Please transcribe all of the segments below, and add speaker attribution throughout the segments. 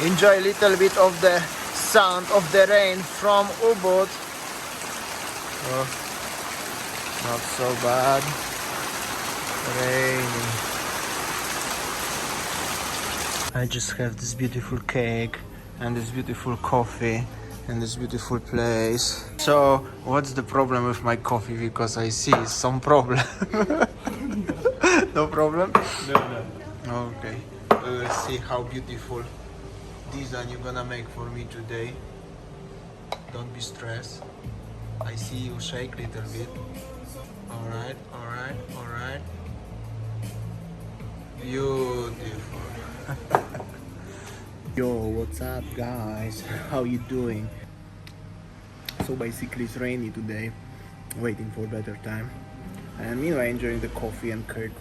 Speaker 1: Enjoy a little bit of the sound of the rain from Ubud. Oh, not so bad. Raining. I just have this beautiful cake and this beautiful coffee and this beautiful place. So what's the problem with my coffee? Because I see some problem. No problem? No. Okay. We will see how beautiful design you're gonna make for me today. Don't be stressed. I see you shake a little bit. Alright. Beautiful. Yo, what's up guys? How you doing? So basically it's rainy today, waiting for better time, and meanwhile enjoying the coffee and cake.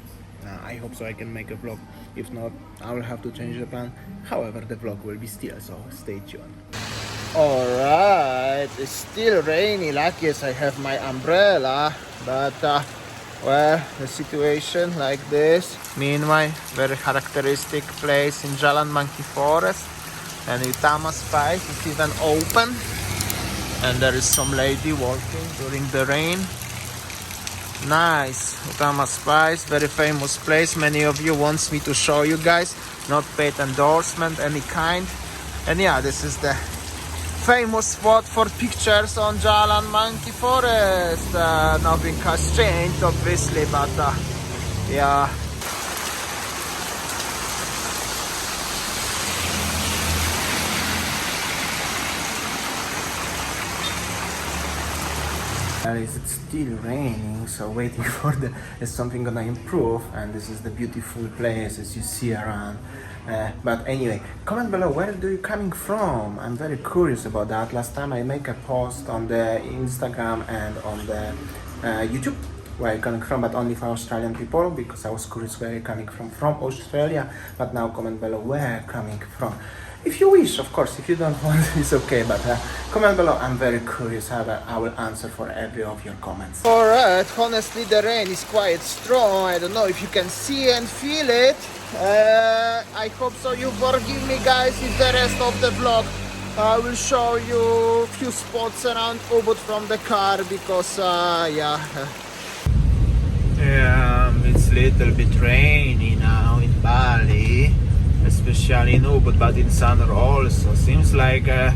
Speaker 1: I hope so I can make a vlog. If not, I will have to change the plan. However, the vlog will be still, so stay tuned. Alright, it's still rainy. Luckiest I have my umbrella, but well, the situation like this. Meanwhile, very characteristic place in Jalan Monkey Forest, and Utama Spice is even open, and there is some lady walking during the rain. Nice. Utama Spice, very famous place. Many of you wants me to show you guys, not paid endorsement any kind. And yeah, this is the famous spot for pictures on Jalan Monkey Forest. Nothing has changed obviously, but yeah. It's still raining, so waiting for is something gonna improve, and this is the beautiful place as you see around. But anyway, comment below where do you coming from. I'm very curious about that. Last time I make a post on the Instagram and on the YouTube where you're coming from, but only for Australian people, because I was curious where you're coming from Australia. But now comment below where you're coming from. If you wish, of course. If you don't want, it's okay, but comment below. I'm very curious. I will answer for every of your comments. Alright, honestly the rain is quite strong. I don't know if you can see and feel it. I hope so you forgive me guys if the rest of the vlog I will show you a few spots around Ubud from the car, because it's a little bit rainy now in Bali, especially in Ubud, but in Sanur also. Seems like a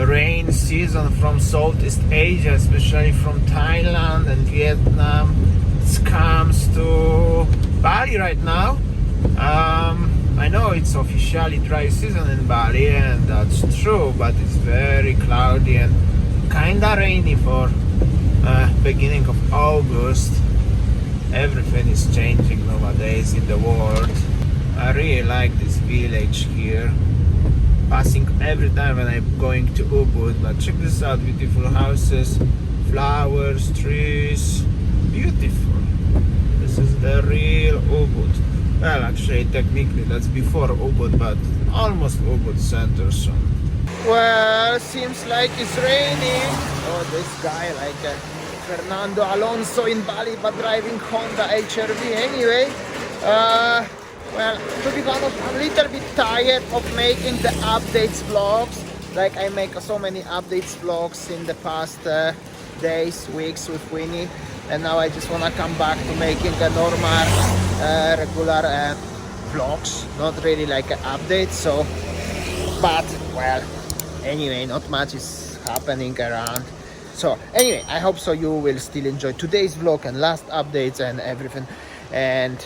Speaker 1: rain season from Southeast Asia, especially from Thailand and Vietnam. It comes to Bali right now. I know it's officially dry season in Bali, and that's true, but it's very cloudy and kinda rainy for beginning of August. Everything is changing nowadays in the world. I really like this village here, passing every time when I'm going to Ubud. But check this out, beautiful houses, flowers, trees, beautiful. This is the real Ubud. Well, actually technically that's before Ubud, but almost Ubud center soon. Well, seems like it's raining. Oh, this guy like Fernando Alonso in Bali, but driving Honda HRV anyway. Well, to be honest, I'm a little bit tired of making the updates vlogs. Like I make so many updates vlogs in the past days, weeks with Winnie, and now I just wanna come back to making a normal, regular vlogs. Not really like an update. So, but well, anyway, not much is happening around. So anyway, I hope so you will still enjoy today's vlog and last updates and everything. And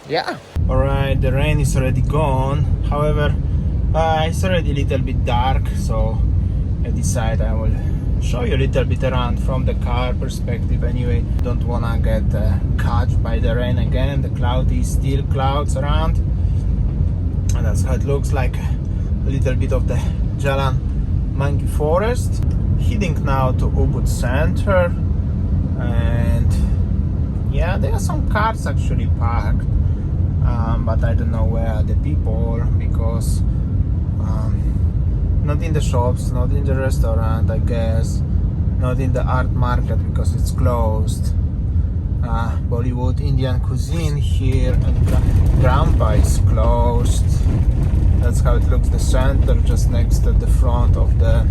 Speaker 1: yeah. Alright, the rain is already gone. However, it's already a little bit dark, so I decided I will show you a little bit around from the car perspective. Anyway, don't wanna get caught by the rain again. The cloudy, still clouds around, and that's how it looks like. A little bit of the Jalan Monkey Forest. Heading now to Ubud Center, and yeah, there are some cars actually parked, but I don't know where are the people, because not in the shops, not in the restaurant, I guess, not in the art market because it's closed. Bollywood Indian cuisine here, and Grandpa is closed. That's how it looks, the center, just next to the front of the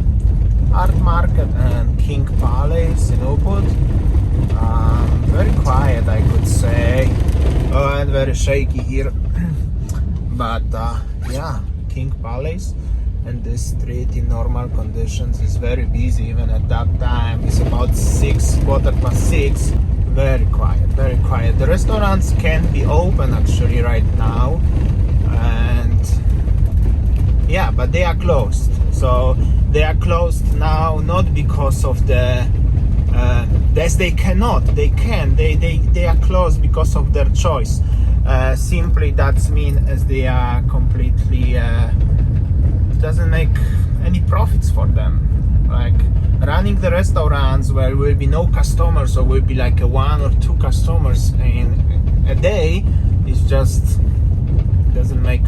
Speaker 1: art market and King Palace in Ubud. Very quiet, I could say, and very shaky here. But yeah, King Palace and this street in normal conditions is very busy. Even at that time, it's about 6:15. Very quiet, very quiet. The restaurants can't be open actually right now, and yeah, but they are closed. So they are closed now not because of the they cannot, they can, they are closed because of their choice. Simply that's mean as they are completely doesn't make any profits for them. Like running the restaurants where will be no customers, or will be like a 1 or 2 customers in a day, is just doesn't make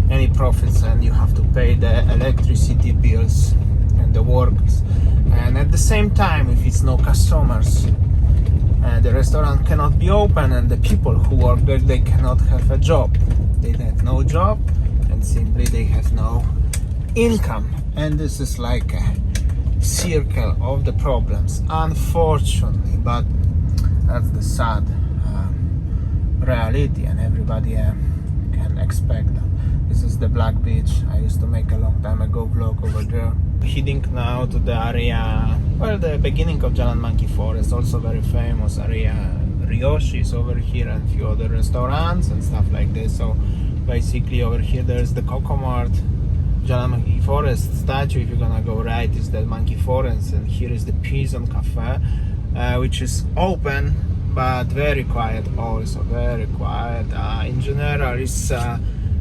Speaker 1: any profits, and you have to pay the electricity bills and the workers. And at the same time, if it's no customers, the restaurant cannot be open, and the people who work there, they cannot have a job. They have no job, and simply they have no income. And this is like a circle of the problems, unfortunately, but that's the sad reality, and everybody can expect that. This is the Black Beach. I used to make a long time ago vlog over there. Heading now to the area, well, the beginning of Jalan Monkey Forest, also very famous area. Ryoshi is over here, and a few other restaurants and stuff like this. So basically over here there's the Coco Mart, Jalan Monkey Forest statue. If you're gonna go right, is the Monkey Forest, and here is the Pigeon Cafe, which is open but very quiet, also very quiet. In general, it's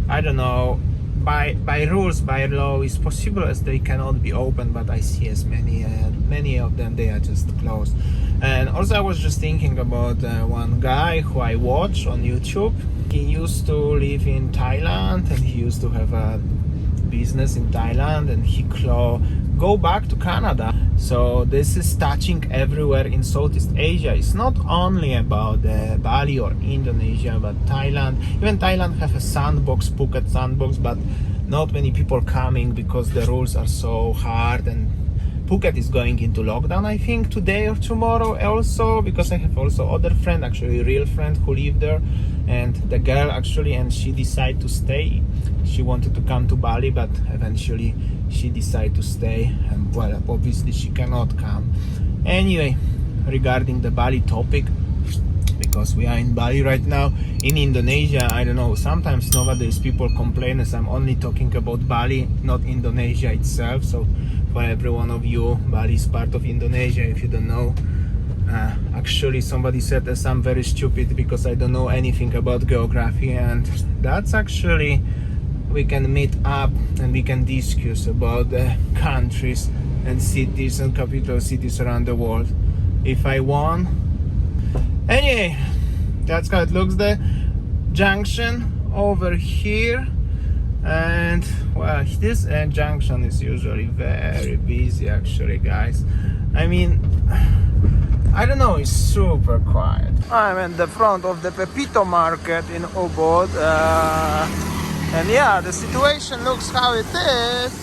Speaker 1: I don't know, by rules, by law, it's possible as they cannot be open, but I see as many of them, they are just closed. And also I was just thinking about one guy who I watch on YouTube. He used to live in Thailand, and he used to have a business in Thailand, and he go back to Canada. So this is touching everywhere in Southeast Asia. It's not only about Bali or Indonesia, but Thailand. Even Thailand have a sandbox, Phuket sandbox, but not many people coming because the rules are so hard. And Phuket is going into lockdown, I think, today or tomorrow also, because I have also other friend, actually a real friend, who live there. And the girl actually, and she decided to stay. She wanted to come to Bali, but eventually she decided to stay, and well, obviously she cannot come. Anyway, regarding the Bali topic, because we are in Bali right now, in Indonesia, I don't know, sometimes nowadays people complain as I'm only talking about Bali, not Indonesia itself. So for every one of you, Bali is part of Indonesia, if you don't know. Actually somebody said that I'm very stupid because I don't know anything about geography, and that's actually, we can meet up and we can discuss about the countries and cities and capital cities around the world if I want. Anyway, that's how it looks, the junction over here. And well, this junction is usually very busy actually, guys. I mean, I don't know, it's super quiet. I'm in the front of the Pepito market in Ubud, and yeah, the situation looks how it is.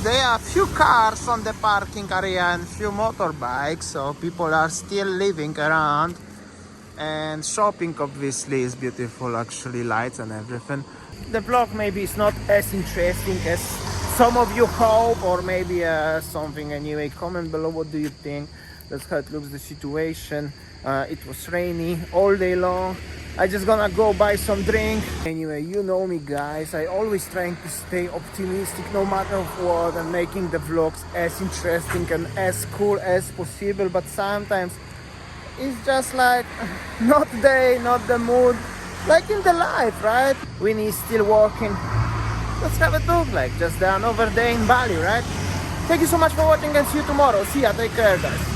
Speaker 1: There are few cars on the parking area and few motorbikes, so people are still living around, and shopping obviously is beautiful, actually, lights and everything. The vlog maybe is not as interesting as some of you hope, or maybe something. Anyway, comment below what do you think. That's how it looks, the situation. It was rainy all day long. I just gonna go buy some drink. Anyway, you know me, guys, I always trying to stay optimistic no matter what, and making the vlogs as interesting and as cool as possible. But sometimes it's just like not the day, not the mood, like in the life, right? Winnie is still working. Let's have it look like just another day in Bali, right? Thank you so much for watching, and see you tomorrow. See ya, take care, guys.